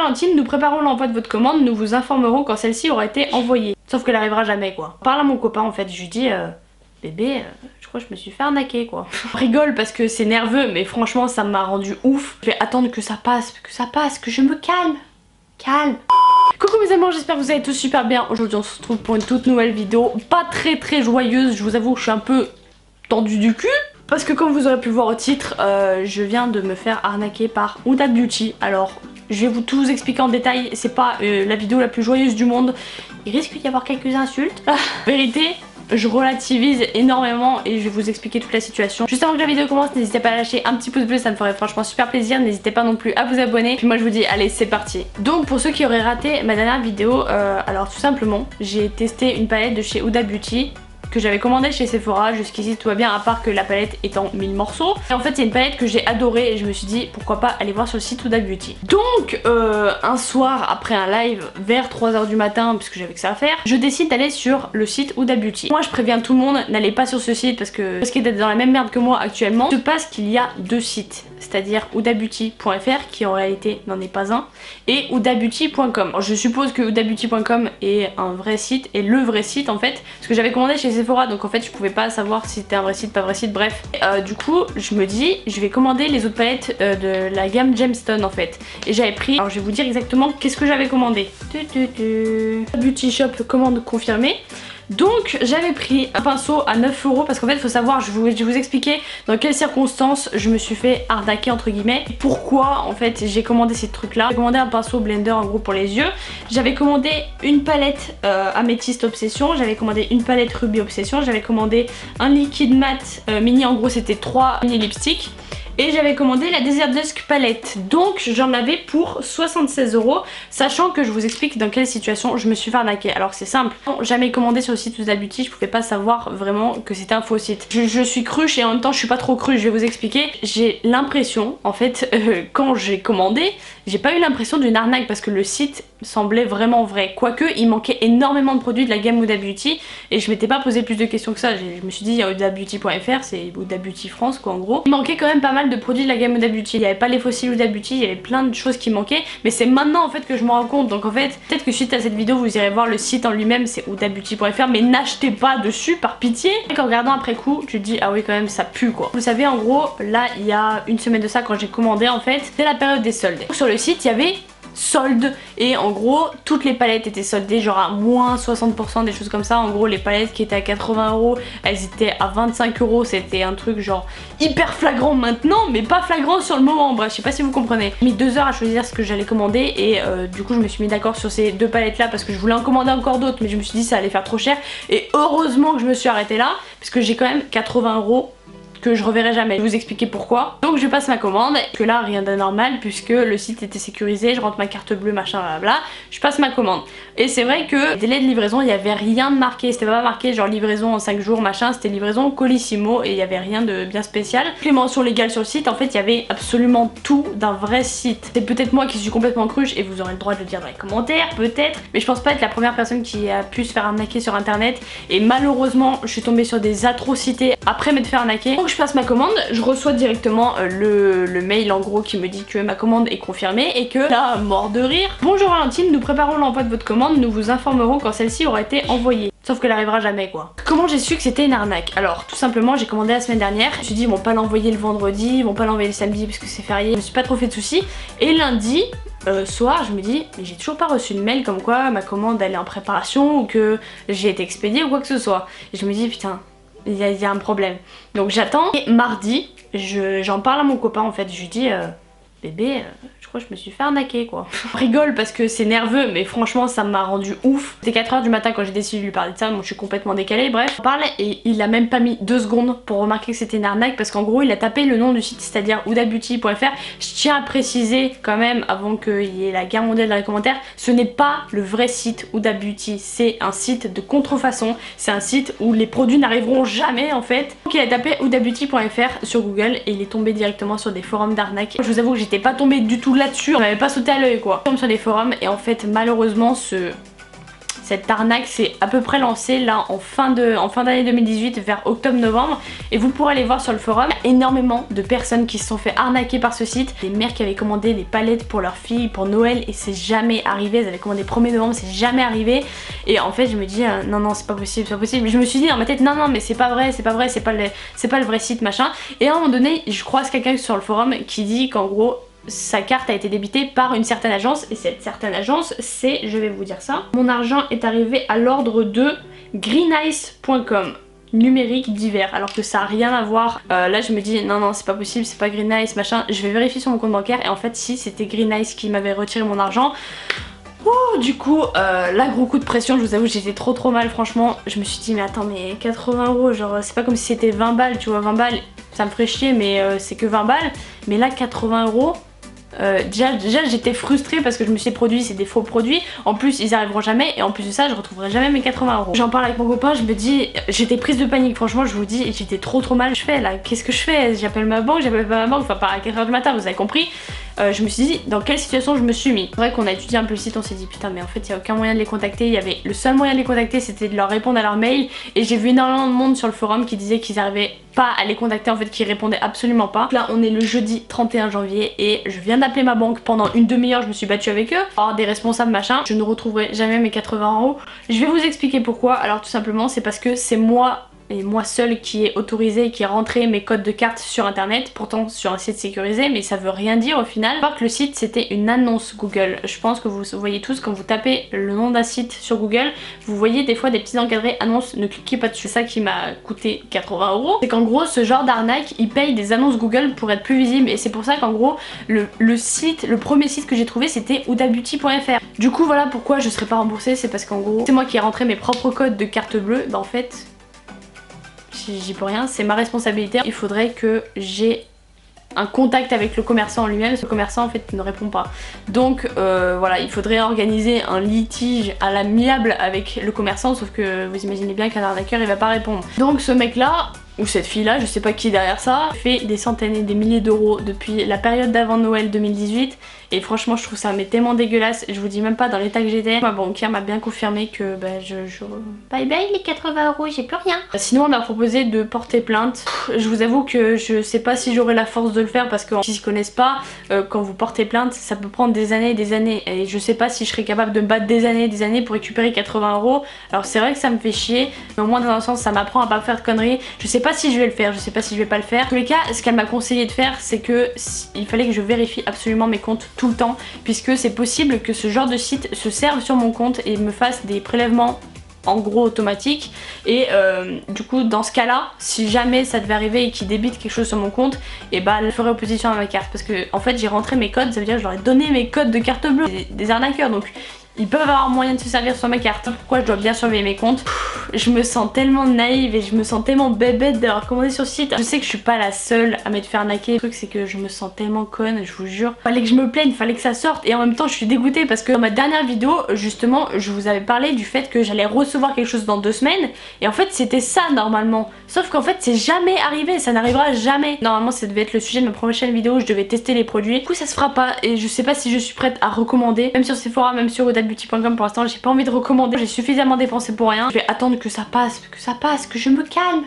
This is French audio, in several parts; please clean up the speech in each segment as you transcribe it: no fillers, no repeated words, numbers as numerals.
Valentine, nous préparons l'envoi de votre commande, nous vous informerons quand celle-ci aura été envoyée. Sauf qu'elle arrivera jamais quoi. Je parle à mon copain en fait, je lui dis bébé, je crois que je me suis fait arnaquer quoi. Je rigole parce que c'est nerveux mais franchement ça m'a rendu ouf. Je vais attendre que ça passe, que je me calme. Coucou mes amours, j'espère que vous allez tous super bien. Aujourd'hui on se retrouve pour une toute nouvelle vidéo, pas très joyeuse, je vous avoue que je suis un peu tendue du cul. Parce que comme vous aurez pu le voir au titre, je viens de me faire arnaquer par Huda Beauty. Alors je vais tout vous expliquer en détail, c'est pas la vidéo la plus joyeuse du monde. Il risque d'y avoir quelques insultes. Vérité, je relativise énormément et je vais vous expliquer toute la situation. Juste avant que la vidéo commence, n'hésitez pas à lâcher un petit pouce bleu, ça me ferait franchement super plaisir. N'hésitez pas non plus à vous abonner. Puis moi je vous dis, allez c'est parti. Donc pour ceux qui auraient raté ma dernière vidéo, alors tout simplement, j'ai testé une palette de chez Huda Beauty que j'avais commandé chez Sephora. Jusqu'ici tout va bien à part que la palette est en 1000 morceaux. Et en fait c'est une palette que j'ai adorée et je me suis dit pourquoi pas aller voir sur le site Huda Beauty. Donc un soir après un live vers 3h du matin, puisque j'avais que ça à faire, je décide d'aller sur le site Huda Beauty. Moi je préviens tout le monde, n'allez pas sur ce site parce que risquez d'être dans la même merde que moi actuellement. Il se passe qu'il y a deux sites, c'est-à-dire hudabeauty.fr qui en réalité n'en est pas un, et hudabeauty.com. Je suppose que hudabeauty.com est un vrai site, et le vrai site en fait, parce que j'avais commandé chez Sephora, donc en fait je pouvais pas savoir si c'était un vrai site, pas vrai site, bref. Du coup je me dis, je vais commander les autres palettes de la gamme Gemstone en fait. Et j'avais pris, alors je vais vous dire exactement qu'est-ce que j'avais commandé. Beauty Shop, commande confirmée. Donc j'avais pris un pinceau à 9 € parce qu'en fait il faut savoir, je vais vous expliquer dans quelles circonstances je me suis fait arnaquer entre guillemets. Pourquoi en fait j'ai commandé ces trucs là. J'ai commandé un pinceau blender en gros pour les yeux. J'avais commandé une palette améthyste obsession. J'avais commandé une palette rubis obsession. J'avais commandé un liquide mat mini, en gros c'était 3 mini lipsticks. Et j'avais commandé la Desert Dusk palette. Donc j'en avais pour 76 €. Sachant que je vous explique dans quelle situation je me suis fait arnaquer. Alors c'est simple, jamais commandé sur le site Huda Beauty, je pouvais pas savoir vraiment que c'était un faux site. Je suis cruche et en même temps je suis pas trop cruche, je vais vous expliquer. J'ai l'impression en fait quand j'ai commandé, j'ai pas eu l'impression d'une arnaque parce que le site semblait vraiment vrai. Quoique il manquait énormément de produits de la gamme Huda Beauty et je m'étais pas posé plus de questions que ça. Je me suis dit hudabeauty.fr, c'est Huda Beauty France quoi en gros. Il manquait quand même pas mal de produits de la gamme Huda Beauty. Il n'y avait pas les fossiles Huda Beauty, il y avait plein de choses qui manquaient, mais c'est maintenant en fait que je me rends compte. Donc en fait, peut-être que suite à cette vidéo vous irez voir le site en lui-même, c'est hudabeauty.fr, mais n'achetez pas dessus par pitié. Et qu'en regardant après coup, tu te dis ah oui quand même ça pue quoi. Vous savez en gros, là il y a une semaine de ça quand j'ai commandé en fait, c'était la période des soldes. Donc, sur le site il y avait soldes et en gros toutes les palettes étaient soldées genre à moins 60%, des choses comme ça. En gros les palettes qui étaient à 80 € elles étaient à 25 €. C'était un truc genre hyper flagrant maintenant mais pas flagrant sur le moment. Bref je sais pas si vous comprenez. J'ai mis 2 heures à choisir ce que j'allais commander et du coup je me suis mis d'accord sur ces deux palettes là parce que je voulais en commander encore d'autres mais je me suis dit ça allait faire trop cher et heureusement que je me suis arrêtée là parce que j'ai quand même 80 € que je reverrai jamais. Je vais vous expliquer pourquoi. Donc je passe ma commande, que là rien d'anormal puisque le site était sécurisé, je rentre ma carte bleue machin blabla, je passe ma commande. Et c'est vrai que délai de livraison il y avait rien de marqué, c'était pas marqué genre livraison en 5 jours machin, c'était livraison colissimo et il y avait rien de bien spécial. Les mentions légales sur le site, en fait il y avait absolument tout d'un vrai site. C'est peut-être moi qui suis complètement cruche et vous aurez le droit de le dire dans les commentaires peut-être, mais je pense pas être la première personne qui a pu se faire arnaquer sur internet et malheureusement je suis tombée sur des atrocités après m'être fait arnaquer. Donc je passe ma commande, je reçois directement le mail en gros qui me dit que ma commande est confirmée et que là, mort de rire. Bonjour Valentine, nous préparons l'envoi de votre commande, nous vous informerons quand celle-ci aura été envoyée. Sauf qu'elle arrivera jamais quoi. Comment j'ai su que c'était une arnaque? Alors tout simplement j'ai commandé la semaine dernière, je me suis dit ils vont pas l'envoyer le vendredi, ils vont pas l'envoyer le samedi parce que c'est férié, je me suis pas trop fait de soucis. Et lundi soir je me dis mais j'ai toujours pas reçu de mail comme quoi ma commande elle est en préparation ou que j'ai été expédiée ou quoi que ce soit. Et je me dis putain il y a un problème. Donc j'attends et mardi j'en parle à mon copain en fait, je lui dis bébé, je crois que je me suis fait arnaquer quoi. Je rigole parce que c'est nerveux mais franchement ça m'a rendu ouf. C'était 4 h du matin quand j'ai décidé de lui parler de ça, donc je suis complètement décalée, bref. On parle et il a même pas mis 2 secondes pour remarquer que c'était une arnaque parce qu'en gros il a tapé le nom du site, c'est-à-dire hudabeauty.fr. Je tiens à préciser quand même avant qu'il y ait la guerre mondiale dans les commentaires, ce n'est pas le vrai site Huda Beauty, c'est un site de contrefaçon, c'est un site où les produits n'arriveront jamais en fait. Donc il a tapé hudabeauty.fr sur Google et il est tombé directement sur des forums d'arnaque. Je vous avoue que j'étais pas tombée du tout là-dessus, on m'avait pas sauté à l'œil quoi. Je tombe sur des forums et en fait malheureusement cette cette arnaque s'est à peu près lancée là en fin d'année 2018 vers octobre-novembre, et vous pourrez aller voir sur le forum, il y a énormément de personnes qui se sont fait arnaquer par ce site. Des mères qui avaient commandé des palettes pour leur fille pour Noël et c'est jamais arrivé, elles avaient commandé 1er novembre, c'est jamais arrivé, et en fait je me dis non non c'est pas possible, c'est pas possible. Je me suis dit dans ma tête non non mais c'est pas vrai, c'est pas vrai, c'est pas le vrai site machin, et à un moment donné je croise quelqu'un sur le forum qui dit qu'en gros sa carte a été débitée par une certaine agence, et cette certaine agence c'est, je vais vous dire ça, mon argent est arrivé à l'ordre de greenice.com, numérique divers, alors que ça a rien à voir. Là je me dis non non c'est pas possible, c'est pas Greenice machin, je vais vérifier sur mon compte bancaire et en fait si c'était Greenice qui m'avait retiré mon argent. Oh, du coup là gros coup de pression, je vous avoue j'étais trop mal franchement. Je me suis dit mais attends mais 80 €, genre c'est pas comme si c'était 20 balles, tu vois, 20 balles ça me ferait chier mais c'est que 20 balles, mais là 80 €. Déjà j'étais frustrée parce que je me suis dit produits c'est des faux produits, en plus ils arriveront jamais et en plus de ça je retrouverai jamais mes 80 €. J'en parle avec mon copain, je me dis, j'étais prise de panique franchement, je vous dis j'étais trop mal. Je fais là, qu'est-ce que je fais? J'appelle ma banque, j'appelle pas ma banque, enfin pas à 4 h du matin, vous avez compris. Je me suis dit dans quelle situation je me suis mis. C'est vrai qu'on a étudié un peu le site, on s'est dit putain mais en fait il n'y a aucun moyen de les contacter. Il y avait le seul moyen de les contacter c'était de leur répondre à leur mail, et j'ai vu énormément de monde sur le forum qui disait qu'ils n'arrivaient pas à les contacter, en fait qui répondaient absolument pas. Là on est le jeudi 31 janvier et je viens d'appeler ma banque pendant une demi-heure, je me suis battue avec eux, alors des responsables machin, je ne retrouverai jamais mes 80 €. Je vais vous expliquer pourquoi. Alors tout simplement c'est parce que c'est moi et moi seule qui est autorisée et qui a rentré mes codes de carte sur internet, pourtant sur un site sécurisé, mais ça veut rien dire au final. Voir que le site c'était une annonce Google. Je pense que vous voyez tous quand vous tapez le nom d'un site sur Google, vous voyez des fois des petits encadrés annonces, ne cliquez pas dessus. C'est ça qui m'a coûté 80 €. C'est qu'en gros ce genre d'arnaque il paye des annonces Google pour être plus visible, et c'est pour ça qu'en gros le premier site que j'ai trouvé c'était hudabeauty.fr. Du coup voilà pourquoi je serais pas remboursée, c'est parce qu'en gros c'est moi qui ai rentré mes propres codes de carte bleue. Bah en fait j'y peux rien, c'est ma responsabilité. Il faudrait que j'ai un contact avec le commerçant en lui-même. Ce commerçant en fait ne répond pas. Donc voilà, il faudrait organiser un litige à l'amiable avec le commerçant, sauf que vous imaginez bien qu'un arnaqueur il va pas répondre. Donc ce mec là, ou cette fille là, je sais pas qui est derrière ça, fait des centaines et des milliers d'euros depuis la période d'avant Noël 2018, et franchement je trouve ça mais tellement dégueulasse. Je vous dis même pas dans l'état que j'étais. Ma banquière m'a bien confirmé que bah bye bye les 80 €, j'ai plus rien. Sinon on m'a proposé de porter plainte. Je vous avoue que je sais pas si j'aurai la force de le faire, parce que s'ils se connaissent pas, quand vous portez plainte ça peut prendre des années et des années, et je sais pas si je serais capable de me battre des années et des années pour récupérer 80 €. Alors c'est vrai que ça me fait chier, mais au moins dans un sens ça m'apprend à pas faire de conneries. Je sais pas si je vais le faire, je sais pas si je vais pas le faire. En tous les cas, ce qu'elle m'a conseillé de faire, c'est que il fallait que je vérifie absolument mes comptes tout le temps, puisque c'est possible que ce genre de site se serve sur mon compte et me fasse des prélèvements en gros automatiques, et du coup dans ce cas là si jamais ça devait arriver et qu'il débite quelque chose sur mon compte, et bah elle ferait opposition à ma carte, parce que en fait j'ai rentré mes codes, ça veut dire que je leur ai donné mes codes de carte bleue. Des arnaqueurs, donc ils peuvent avoir moyen de se servir sur ma carte. Pourquoi je dois bien surveiller mes comptes? Je me sens tellement naïve et je me sens tellement bébête d'avoir commandé sur ce site. Je sais que je suis pas la seule à m'être fait arnaquer. Le truc c'est que je me sens tellement conne, je vous jure. Fallait que je me plaigne, fallait que ça sorte, et en même temps je suis dégoûtée parce que dans ma dernière vidéo justement je vous avais parlé du fait que j'allais recevoir quelque chose dans 2 semaines, et en fait c'était ça normalement. Sauf qu'en fait c'est jamais arrivé, ça n'arrivera jamais. Normalement ça devait être le sujet de ma prochaine vidéo, je devais tester les produits. Du coup ça se fera pas, et je sais pas si je suis prête à recommander. Même sur Sephora, même sur hudabeauty.com pour l'instant j'ai pas envie de recommander. J'ai suffisamment dépensé pour rien. Je vais attendre que ça passe, que je me calme.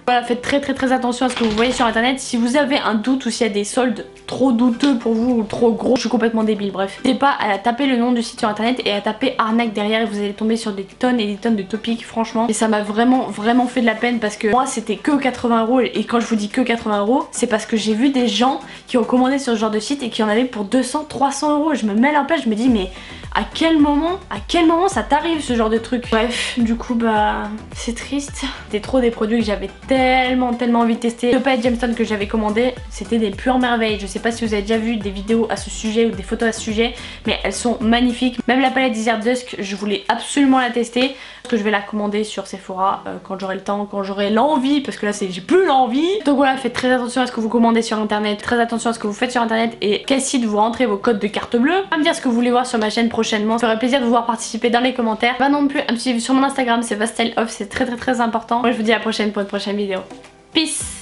Voilà, faites très attention à ce que vous voyez sur internet. Si vous avez un doute ou s'il y a des soldes trop douteux pour vous ou trop gros, je suis complètement débile, bref. N'hésitez pas à taper le nom du site sur internet et à taper arnaque derrière, et vous allez tomber sur des tonnes et des tonnes de topics franchement. Et ça m'a vraiment fait de la peine, parce que moi c'était que 80 €, et quand je vous dis que 80 €, c'est parce que j'ai vu des gens qui ont commandé sur ce genre de site et qui en avaient pour 200, 300 €. Je me mets à leur place, je me dis mais à quel moment ça t'arrive ce genre de truc? Bref, du coup bah c'est triste. C'était trop des produits que j'avais tellement envie de tester. Le palette Gemstone que j'avais commandé, c'était des pures merveilles. Je sais pas si vous avez déjà vu des vidéos à ce sujet ou des photos à ce sujet, mais elles sont magnifiques. Même la palette Desert Dusk, je voulais absolument la tester. Que je vais la commander sur Sephora quand j'aurai le temps, quand j'aurai l'envie, parce que là j'ai plus l'envie. Donc voilà, faites très attention à ce que vous commandez sur internet, très attention à ce que vous faites sur internet et quel site vous rentrez vos codes de carte bleue. À me dire ce que vous voulez voir sur ma chaîne prochainement, ça ferait plaisir de vous voir participer dans les commentaires. Pas non plus à me suivre sur mon Instagram, c'est VaStyleOff, c'est très important. Moi je vous dis à la prochaine pour une prochaine vidéo. Peace.